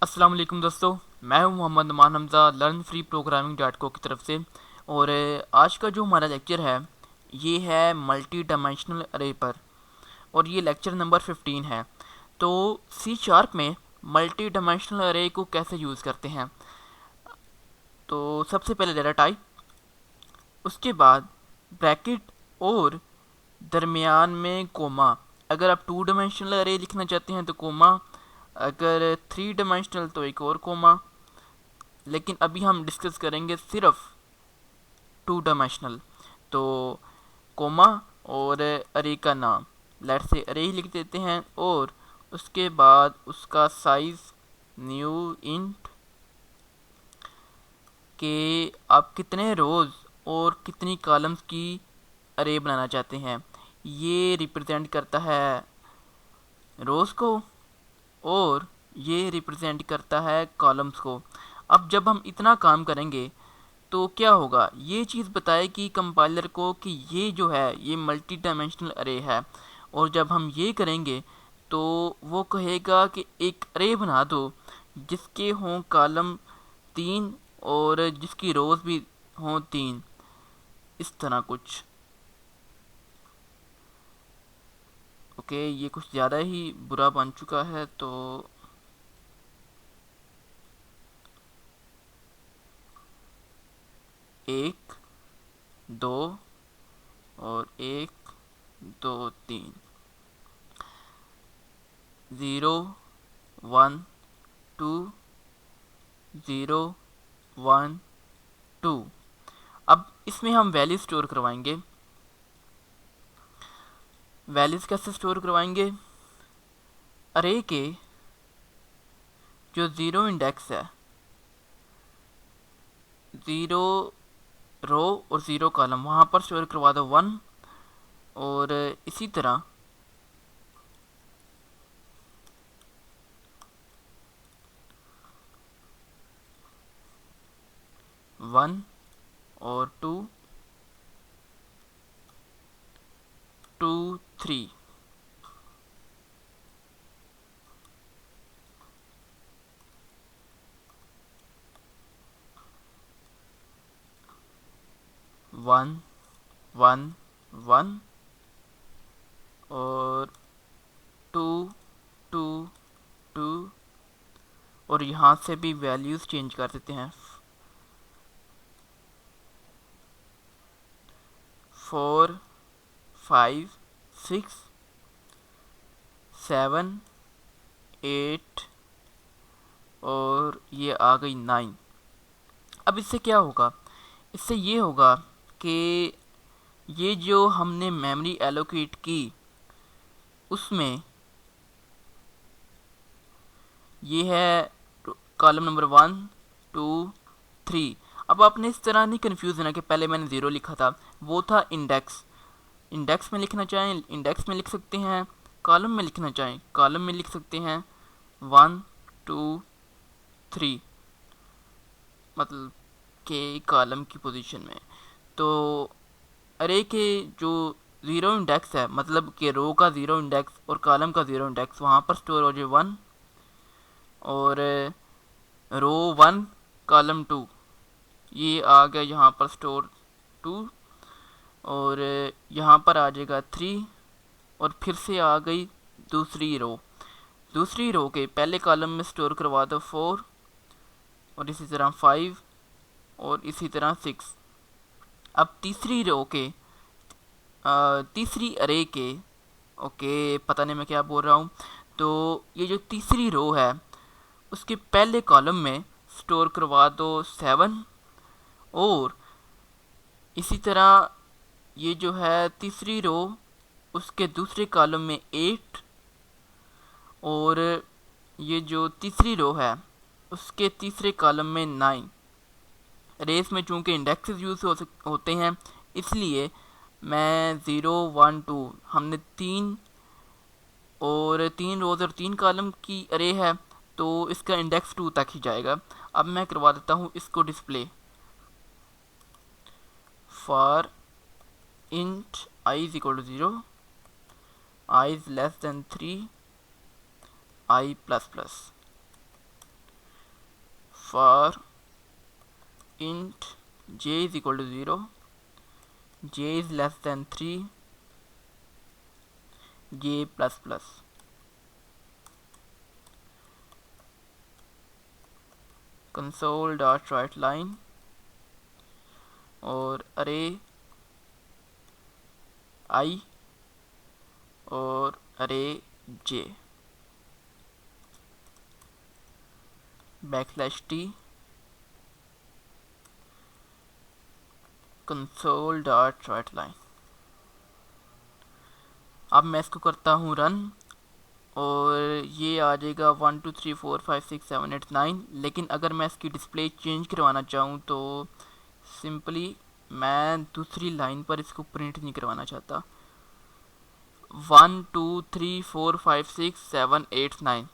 अस्सलाम वालेकुम दोस्तों। मैं हूं Mohammad Numan Hamza learn free programming dot co की तरफ से। और आज का जो हमारा लेक्चर है ये है मल्टी डायमेंशनल अरे पर, और ये लेक्चर नंबर 15 है। तो सी शार्प में मल्टी डायमेंशनल अरे को कैसे यूज़ करते हैं। तो सबसे पहले डेटा टाइप, उसके बाद ब्रैकेट और दरमियान में कोमा। अगर आप 2 डायमेंशनल अरे लिखना चाहते हैं तो कोमा, अगर 3 डायमेंशनल तो एक और कोमा। लेकिन अभी हम डिस्कस करेंगे सिर्फ 2 डायमेंशनल। तो कोमा और अरे का नाम, लेट से अरे ही लिख देते हैं, और उसके बाद उसका साइज न्यू इंट के आप कितने रोज़ और कितनी कॉलम्स की अरे बनाना चाहते हैं। ये रिप्रेजेंट करता है रोज़ को और ये रिप्रेजेंट करता है कॉलम्स को। अब जब हम इतना काम करेंगे तो क्या होगा, ये चीज़ बताएगी कंपाइलर को कि ये जो है ये मल्टी डायमेंशनल अरे है। और जब हम ये करेंगे तो वो कहेगा कि एक अरे बना दो जिसके हों कॉलम 3 और जिसकी रोज़ भी हों 3, इस तरह कुछ। ओके, ये कुछ ज़्यादा ही बुरा बन चुका है, तो 1 2 और 1 2 3, 0 1 2 0 1 2। अब इसमें हम वैल्यू स्टोर करवाएंगे। वैल्यूज़ कैसे स्टोर करवाएंगे, अरे के जो ज़ीरो इंडेक्स है, 0 रो और 0 कॉलम, वहाँ पर स्टोर करवा दो 1। और इसी तरह 1 और 2 2 3। 1 1 1 और 2 2 2। और यहाँ से भी वैल्यूज़ चेंज कर देते हैं, 4 5 6 7 8 और ये आ गई 9। अब इससे क्या होगा, इससे ये होगा कि ये जो हमने मेमोरी एलोकेट की उसमें ये है कॉलम नंबर 1 2 3। अब आपने इस तरह नहीं कंफ्यूज होना कि पहले मैंने 0 लिखा था, वो था इंडेक्स। इंडेक्स में लिखना चाहें इंडेक्स में लिख सकते हैं, कॉलम में लिखना चाहें कॉलम में लिख सकते हैं 1 2 3, मतलब के कॉलम की पोजीशन में। तो अरे के जो 0 इंडेक्स है, मतलब कि रो का 0 इंडेक्स और कॉलम का 0 इंडेक्स, वहाँ पर स्टोर हो जाए 1। और रो 1 कॉलम 2, ये आ गया यहाँ पर स्टोर 2। और यहाँ पर आ जाएगा 3। और फिर से आ गई दूसरी रो। दूसरी रो के पहले कॉलम में स्टोर करवा दो 4, और इसी तरह 5 और इसी तरह 6। अब तीसरी रो के तीसरी अरे के, ओके पता नहीं मैं क्या बोल रहा हूँ। तो ये जो तीसरी रो है उसके पहले कॉलम में स्टोर करवा दो 7। और इसी तरह ये जो है तीसरी रो उसके दूसरे कॉलम में 8। और ये जो तीसरी रो है उसके तीसरे कॉलम में 9। रेस में चूंकि इंडेक्सेस यूज़ होते हैं, इसलिए मैं 0 1 2, हमने 3 रोज़ और 3 कॉलम की अरे है, तो इसका इंडेक्स 2 तक ही जाएगा। अब मैं करवा देता हूँ इसको display. For int i is equal to 0, i is less than 3, i plus plus. for int j is equal to 0, j is less than 3, j plus plus. Console dot right line और अरे आई और अरे जे \t console dot right line. अब मैं इसको करता हूँ run और ये आ जाएगा 1 2 3 4 5 6 7 8 9। लेकिन अगर मैं इसकी डिस्प्ले चेंज करवाना चाहूँ तो सिंपली मैं दूसरी लाइन पर इसको प्रिंट नहीं करवाना चाहता। 1 2 3 4 5 6 7 8 9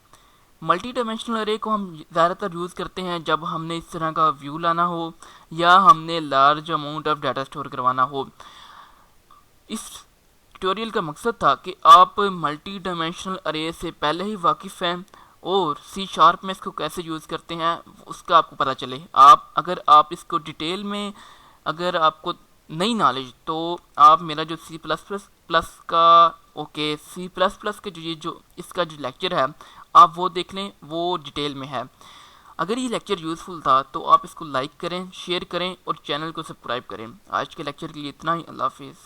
मल्टी डायमेंशनल अरे को हम ज़्यादातर यूज़ करते हैं जब हमने इस तरह का व्यू लाना हो या हमने large amount of data store करवाना हो। इस ट्यूटोरियल का मकसद था कि आप मल्टी डायमेंशनल अरे से पहले ही वाकिफ़ हैं और C# में इसको कैसे यूज़ करते हैं उसका आपको पता चले। अगर आप इसको डिटेल में अगर आपको नई नॉलेज तो आप मेरा जो C++ का C++ के जो इसका जो लेक्चर है आप वो देख लें, वो डिटेल में है। अगर ये लेक्चर यूज़फुल था तो आप इसको लाइक करें, शेयर करें और चैनल को सब्सक्राइब करें। आज के लेक्चर के लिए इतना ही। अल्लाह हाफिज़।